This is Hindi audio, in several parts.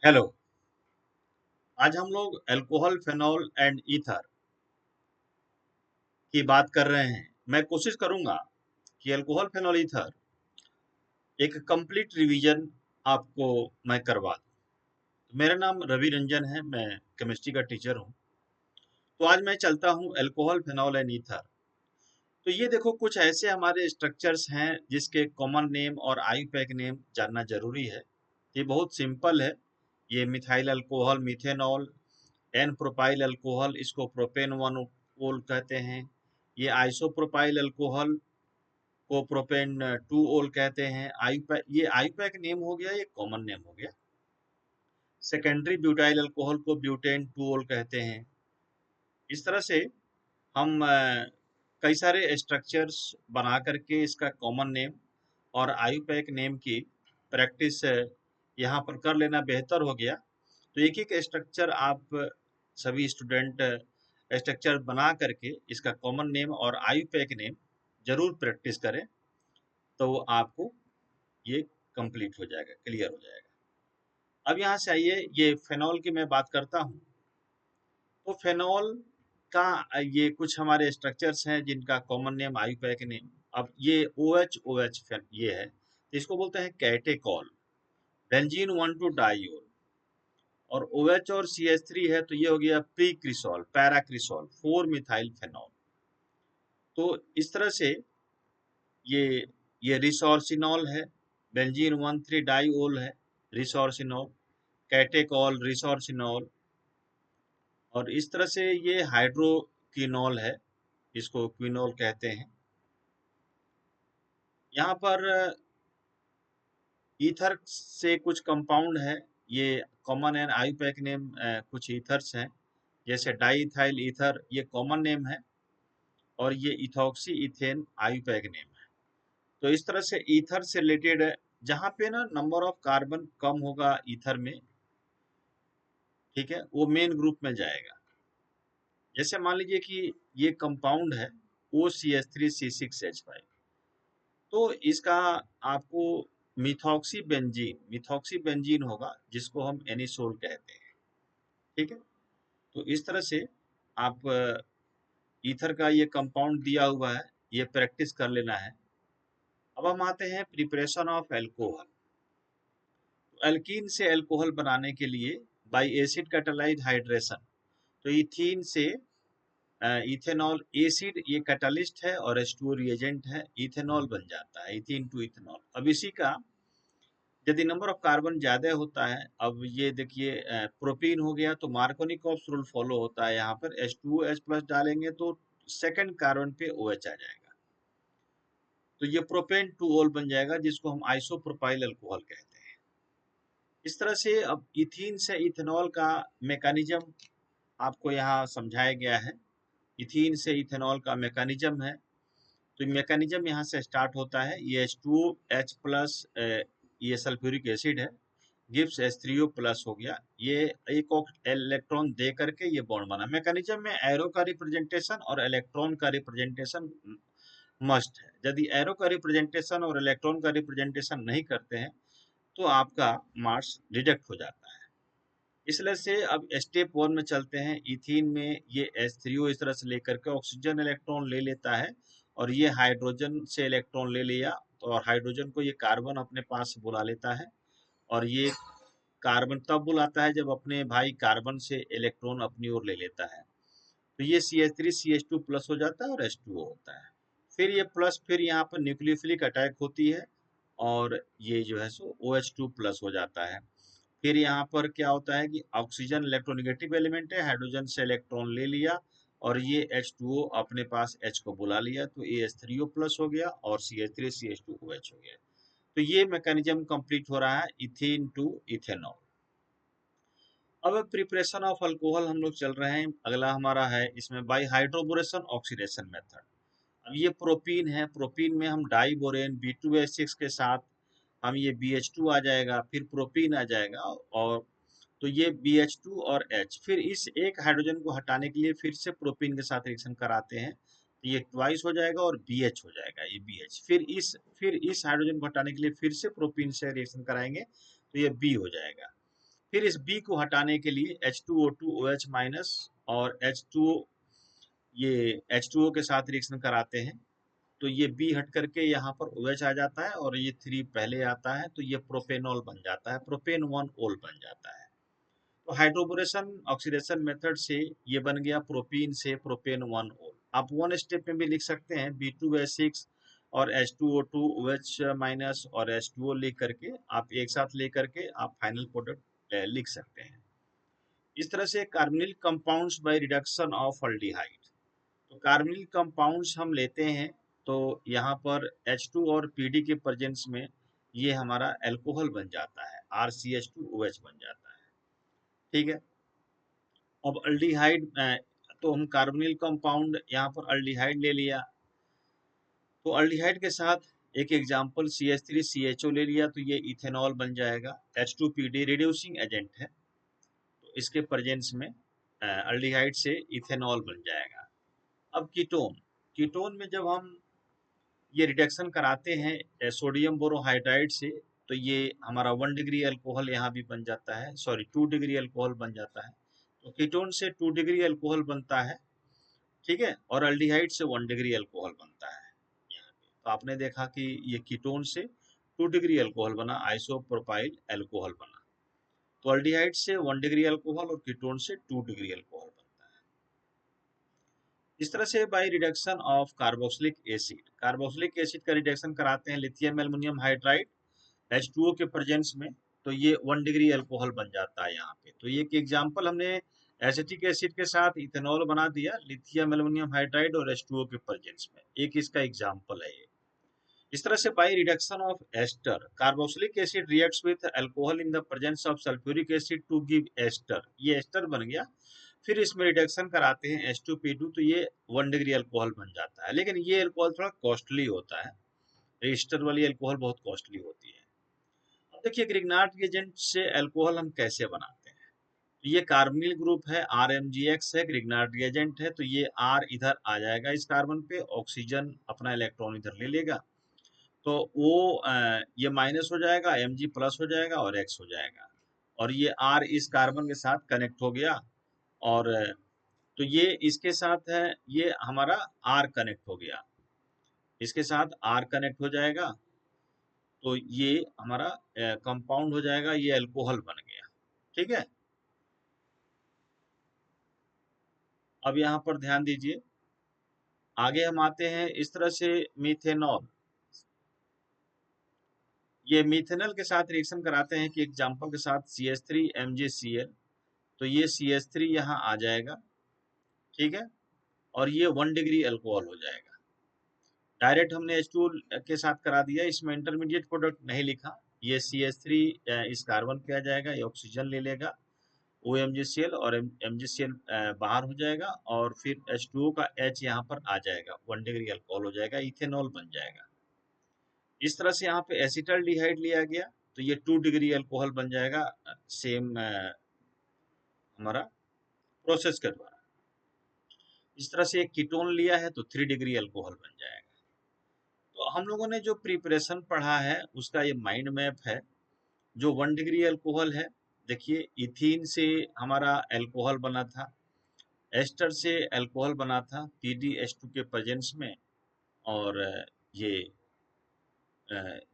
हेलो। आज हम लोग अल्कोहल फेनॉल एंड ईथर की बात कर रहे हैं। मैं कोशिश करूंगा कि अल्कोहल फेनॉल ईथर एक कंप्लीट रिवीजन आपको मैं करवा दूं। मेरा नाम रवि रंजन है, मैं केमिस्ट्री का टीचर हूं। तो आज मैं चलता हूं अल्कोहल फेनॉल एंड ईथर। तो ये देखो, कुछ ऐसे हमारे स्ट्रक्चर्स हैं जिसके कॉमन नेम और आईयूपैक नेम जानना जरूरी है। ये बहुत सिंपल है। ये methyl alcohol methanol, n propyl alcohol, इसको प्रोपेन वन ओल कहते हैं। ये आइसोप्रोपाइल अल्कोहल को प्रोपेन टू ओल कहते हैं। आईपैक, ये आईपैक नेम हो गया, ये कॉमन नेम हो गया। सेकेंडरी ब्यूटाइल अल्कोहल को ब्यूटेन टू ओल कहते हैं। इस तरह से हम कई सारे स्ट्रक्चर्स बना करके इसका कॉमन नेम और आईयूपैक नेम की प्रैक्टिस यहाँ पर कर लेना बेहतर हो गया। तो एक एक स्ट्रक्चर आप सभी स्टूडेंट स्ट्रक्चर बना करके इसका कॉमन नेम और आईयूपैक नेम जरूर प्रैक्टिस करें, तो आपको ये कंप्लीट हो जाएगा, क्लियर हो जाएगा। अब यहाँ से आइए, ये फेनॉल की मैं बात करता हूँ। तो फेनॉल का ये कुछ हमारे स्ट्रक्चर्स हैं जिनका कॉमन नेम आईयूपैक नेम। अब ये OH ये है, तो इसको बोलते हैं कैटेकॉल, बेंजीन 1,2 डाइओल। और OH और CH3 है तो ये हो गया प्रीक्रिसॉल, पैराक्रिसॉल, 4 मिथाइल फेनॉल। तो इस तरह से ये ये रिसोर्सिनॉल है, बेंजीन 1,3 डाइओल है, रिसोर्सिनॉल, कैटेकॉल, रिसोर्सिनॉल। और इस तरह से ये हाइड्रोक्विनॉल है, इसको क्विनॉल कहते हैं। यहाँ पर ईथर से कुछ कंपाउंड है, ये कॉमन एंड आईयूपैक नेम कुछ ईथर्स हैं, जैसे डाईइथाइल ईथर, ये कॉमन नेम है। और ये इथॉक्सी इथेन आईयूपैक नेम है। तो इस तरह से ईथर से रिलेटेड है, जहाँ पे ना नंबर ऑफ कार्बन कम होगा ईथर में, ठीक है, वो मेन ग्रुप में जाएगा। जैसे मान लीजिए कि ये कंपाउंड है OCH3C6H5, तो इसका आपको मिथॉक्सी बेंजीन होगा, जिसको हम एनिसोल कहते हैं। ठीक है, तो इस तरह से आप ईथर का ये कंपाउंड दिया हुआ है, ये प्रैक्टिस कर लेना है। अब हम आते हैं प्रिपरेशन ऑफ एल्कोहल। एल्कीन से एल्कोहल बनाने के लिए बाय एसिड कैटालाइज हाइड्रेशन, तो इथीन से इथेनॉल, एसिड ये कैटालिस्ट है और H2O रिएजेंट है, इथेनॉल बन जाता है, इथीन टू इथेनॉल। अब इसी का यदि नंबर ऑफ कार्बन ज्यादा होता है, अब ये देखिए प्रोपीन हो गया, तो मार्कोनिकॉप्स रूल फॉलो होता है। यहाँ पर H2OH+ डालेंगे तो सेकंड कार्बन पे OH आ जाएगा, तो ये प्रोपेन टू ओल बन जाएगा, जिसको हम आइसोप्रोपाइल अल्कोहल कहते हैं। इस तरह से अब इथीन से इथेनॉल का मैकेनिज्म आपको यहाँ समझाया गया है। इथीन से इथेनॉल का मैकेनिज्म है, तो मैकेनिज्म यहाँ से स्टार्ट होता है। ये H2H+, ये सल्फ्यूरिक एसिड है, गिब्स H3O+ हो गया। ये एक इलेक्ट्रॉन दे करके ये बॉन्ड बना। मैकेनिज्म में एरो का रिप्रेजेंटेशन और इलेक्ट्रॉन का रिप्रेजेंटेशन मस्ट है। यदि एरो का रिप्रेजेंटेशन और इलेक्ट्रॉन का रिप्रेजेंटेशन नहीं करते हैं तो आपका मार्क्स रिजेक्ट हो जाता है। इसलिए से अब स्टेप 1 में चलते हैं। इथीन में ये H3O इस तरह से लेकर के ऑक्सीजन इलेक्ट्रॉन ले लेता है, और ये हाइड्रोजन से इलेक्ट्रॉन ले लिया, और हाइड्रोजन को ये कार्बन अपने पास बुला लेता है। और ये कार्बन तब बुलाता है जब अपने भाई कार्बन से इलेक्ट्रॉन अपनी ओर ले लेता है। तो ये CH3 CH2+ हो जाता है और H2O होता है। फिर ये प्लस, फिर यहाँ पर न्यूक्लियोफिलिक अटैक होती है, और ये जो है सो OH2+ हो जाता है। फिर यहाँ पर क्या होता है कि ऑक्सीजन इलेक्ट्रोनेगेटिव एलिमेंट है, हाइड्रोजन से इलेक्ट्रॉन ले लिया, और ये H2O अपने पास H को बुला लिया, तो ये H3O+ हो गया, और CH3 CH2OH हो गया। तो ये मैकेनिज्म कंप्लीट हो रहा है इथीन टू इथेनॉल। अब प्रिपरेशन ऑफ अल्कोहल हम लोग चल रहे हैं। अगला हमारा है इसमें बाई हाइड्रोबोरेशन ऑक्सीडेशन मेथड। अब ये प्रोपीन है, प्रोपीन में हम डाई बोरेन B2H6 के साथ हम ये BH2 आ जाएगा, फिर प्रोपीन आ जाएगा, और तो ये BH2 और H, फिर इस एक हाइड्रोजन को हटाने के लिए फिर से प्रोपीन के साथ रिएक्शन कराते हैं, तो ये ट्वाइस हो जाएगा और BH हो जाएगा, ये BH। फिर इस हाइड्रोजन को हटाने के लिए फिर से प्रोपीन से रिएक्शन कराएंगे, तो ये B हो जाएगा। फिर इस B को हटाने के लिए H2O2 OH माइनस और H2O, ये H2O के साथ रिएक्शन कराते हैं, तो ये B हट करके यहाँ पर OH आ जाता है और ये 3 पहले आता है, तो ये प्रोपेनॉल बन जाता है, प्रोपेन 1 ओल बन जाता है। तो हाइड्रोबोरेशन ऑक्सीडेशन मेथड से ये बन गया प्रोपीन से प्रोपेन 1 ओल। आप वन स्टेप में भी लिख सकते हैं, B2H6 और H2O2 OH माइनस और H2O लिख करके आप एक साथ ले करके आप फाइनल प्रोडक्ट लिख सकते हैं। इस तरह से carbonyl compounds bye reduction of aldehyde, तो कार्बोनिल कंपाउंड्स हम लेते हैं तो यहाँ पर H2 और PD के प्रेजेंस में ये हमारा अल्कोहल बन जाता है, RCH2OH बन जाता है। ठीक है, अब अल्डिहाइड, तो हम कार्बोनिल कंपाउंड यहाँ पर अल्डिहाइड ले लिया, तो अल्डिहाइड के साथ एक एग्जांपल CH3CHO ले लिया, तो ये इथेनॉल बन जाएगा। H2PD रिड्यूसिंग एजेंट है, तो इसके प्रेजेंस में अल्डिहाइड से इथेनॉल बन जाएगा। अब कीटोन, कीटोन में जब हम ये रिडक्शन कराते हैं सोडियम बोरोहाइड्राइड से, तो ये हमारा 1 डिग्री अल्कोहल यहाँ भी बन जाता है, सॉरी 2 डिग्री अल्कोहल बन जाता है। तो कीटोन से 2 डिग्री अल्कोहल बनता है, ठीक है, और अल्डिहाइड से 1 डिग्री अल्कोहल बनता है यहाँ पे। तो आपने देखा कि ये कीटोन से 2 डिग्री अल्कोहल बना, आइसोप्रोपाइल अल्कोहल बना। तो अल्डिहाइड से 1 डिग्री अल्कोहल और कीटोन से 2 डिग्री अल्कोहल बनता है। इस तरह से by reduction of carboxylic acid, carboxylic acid का रिडक्शन कराते हैं लिथियम एल्युमिनियम हाइड्राइड H2O के प्रेजेंस में, तो ये 1 डिग्री अल्कोहल बन जाता है यहाँ पे। तो ये एक एग्जांपल, हमने एसिटिक एसिड के साथ इथेनॉल बना दिया लिथियम एल्युमिनियम हाइड्राइड और H2O के प्रेजेंस में, एक इसका एग्जांपल है ये। इस तरह से by reduction of ester, carboxylic acid reacts with alcohol in the presence of sulphuric acid to give ester, ये एस्टर बन गया। फिर इसमें रिडक्शन कराते हैं H2P2, तो ये 1 डिग्री अल्कोहल बन जाता है, लेकिन ये अल्कोहल थोड़ा कॉस्टली होता है, एस्टर वाली अल्कोहल बहुत कॉस्टली होती है। अब देखिए ग्रिग्नार्ड रिएजेंट से अल्कोहल हम कैसे बनाते हैं, तो ये कार्बोनिल ग्रुप है, RMgX है, ग्रिग्नार्ड रिएजेंट है, तो ये R इधर आ जाएगा इस कार्बन पे, ऑक्सीजन अपना इलेक्ट्रॉन इधर ले लेगा, तो वो ये माइनस हो जाएगा, Mg प्लस हो जाएगा और X हो जाएगा, और ये R इस कार्बन के साथ कनेक्ट हो गया, और तो ये इसके साथ है, ये हमारा R कनेक्ट हो गया, इसके साथ R कनेक्ट हो जाएगा, तो ये हमारा कंपाउंड हो जाएगा, ये अल्कोहल बन गया। ठीक है, अब यहाँ पर ध्यान दीजिए, आगे हम आते हैं इस तरह से मीथेनॉल, ये मीथेनॉल के साथ रिएक्शन कराते हैं कि एग्जांपल के साथ CH3MgCl, तो ये CH3 यहाँ आ जाएगा, ठीक है, और ये 1 डिग्री अल्कोहल हो जाएगा। डायरेक्ट हमने H2 के साथ करा दिया, इसमें इंटरमीडिएट प्रोडक्ट नहीं लिखा, ये CH3 इस कार्बन पे आ जाएगा, ये ऑक्सीजन ले लेगा, OMgCl और MgCl बाहर हो जाएगा, और फिर H2O का H यहाँ पर आ जाएगा, 1 डिग्री अल्कोहल हो जाएगा, इथेनॉल बन जाएगा। इस तरह से यहाँ पे एसिटाल्डिहाइड लिया गया, तो ये 2 डिग्री अल्कोहल बन जाएगा, सेम हमारा प्रोसेस के द्वारा। इस तरह से एक कीटोन लिया है तो 3 डिग्री अल्कोहल बन जाएगा। तो हम लोगों ने जो प्रिपरेशन पढ़ा है उसका ये माइंड मैप है। जो 1 डिग्री अल्कोहल है, देखिए इथीन से हमारा अल्कोहल बना था, एस्टर से अल्कोहल बना था PdH2 के प्रेजेंस में, और ये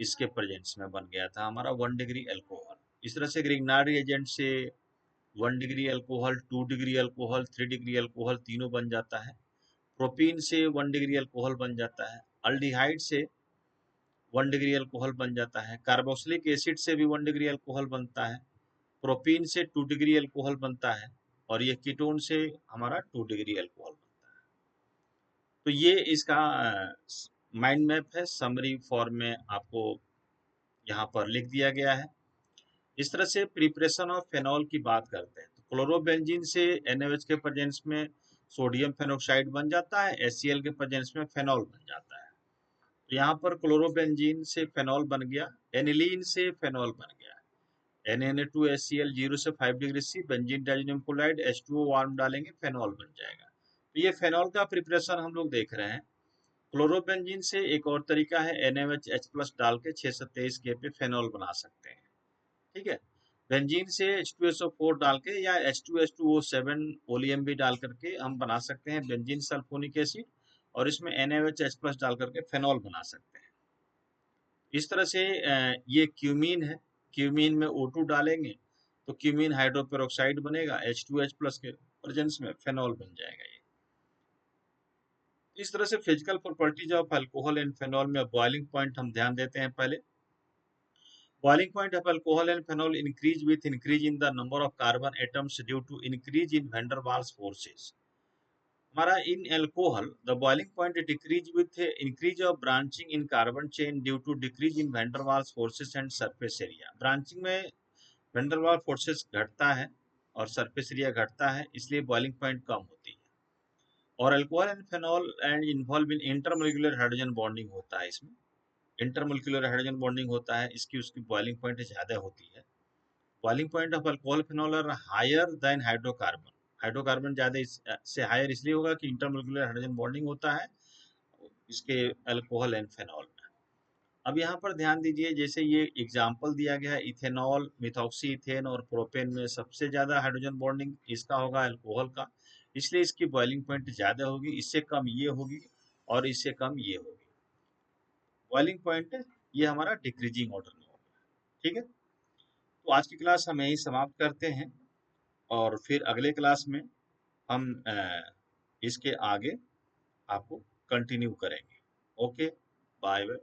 इसके प्रेजेंस में बन गया था हमारा 1 डिग्री अल्कोहल। इस तरह से ग्रिग्नार्ड एजेंट से 1 degree alcohol, 2 degree alcohol, 3 degree alcohol तीनों बन जाता है। प्रोपीन से 1 डिग्री अल्कोहल बन जाता है, अल्डिहाइड से 1 डिग्री अल्कोहल बन जाता है, कार्बोक्सिलिक एसिड से भी 1 डिग्री अल्कोहल बनता है, प्रोपीन से 2 डिग्री अल्कोहल बनता है, और ये कीटोन से हमारा 2 डिग्री अल्कोहल बनता है। तो ये इसका माइंड मैप है, समरी फॉर्म में आपको यहाँ पर लिख दिया गया है। इस तरह से प्रिपरेशन ऑफ फेनॉल की बात करते हैं, तो क्लोरोबेंजीन से NaOH के प्रेजेंस में सोडियम फेनोक्साइड बन जाता है, HCl के प्रेजेंस में फेनॉल बन जाता है। तो यहाँ पर क्लोरोबेंजीन से फेनॉल बन गया, एनिलीन से फेनॉल बन गया, Na2HCl 0 से 5 degree C, benzene diazonium chloride, H2O warm डालेंगे, फेनॉल बन जाएगा। तो ये फेनॉल का प्रिपरेशन हम लोग देख रहे हैं। क्लोरोबेंजीन से एक और तरीका है, NaOH H+ डाल के 6 से 23 K पे फेनॉल बना सकते हैं। ठीक है, बेंजीन से H2SO4 डाल के या H2H2O7 ओलियम भी डाल करके हम बना सकते हैं बेंजीन सल्फोनिक एसिड, और इसमें NaOH+ डाल करके फेनॉल बना सकते हैं। इस तरह से ये क्यूमीन है, क्यूमीन में O2 डालेंगे तो क्यूमीन हाइड्रोपेरोक्साइड बनेगा, H2H+ के प्रेजेंस में फेनॉल बन जाएगा। ये इस तरह से physical properties of alcohol and phenol में बॉइलिंग पॉइंट हम ध्यान देते हैं। पहले boiling point of alcohol and phenol increase with increase in the number of carbon atoms due to increase in van der Waals forces. हमारा in alcohol the boiling point decrease with increase of branching in carbon chain due to decrease in van der Waals forces and surface area. branching में van der Waals forces घटता है और surface area घटता है, इसलिए boiling point कम होती है। और alcohol and phenol and involve in intermolecular hydrogen bonding होता है, इसमें इंटरमोलिकुलर हाइड्रोजन बॉन्डिंग होता है, इसकी उसकी बॉइलिंग पॉइंट ज़्यादा होती है। Boiling point of alcohol phenol are higher than hydrocarbon. Hydrocarbon ज़्यादा से हायर इसलिए होगा कि इंटरमोलिकुलर हाइड्रोजन बॉन्डिंग होता है इसके अल्कोहल एंड फिनॉल में। अब यहाँ पर ध्यान दीजिए, जैसे ये एग्जाम्पल दिया गया है इथेनॉल, मिथॉक्सी इथेन और प्रोपेन में सबसे ज़्यादा हाइड्रोजन बॉन्डिंग इसका होगा अल्कोहल का, इसलिए इसकी बॉइलिंग पॉइंट ज़्यादा होगी, इससे कम ये होगी और इससे कम ये होगी। बॉइलिंग पॉइंट ये हमारा डिक्रीजिंग ऑर्डर में होगा। ठीक है, तो आज की क्लास हम यही समाप्त करते हैं और फिर अगले क्लास में हम इसके आगे आपको कंटिन्यू करेंगे। Okay, bye bye.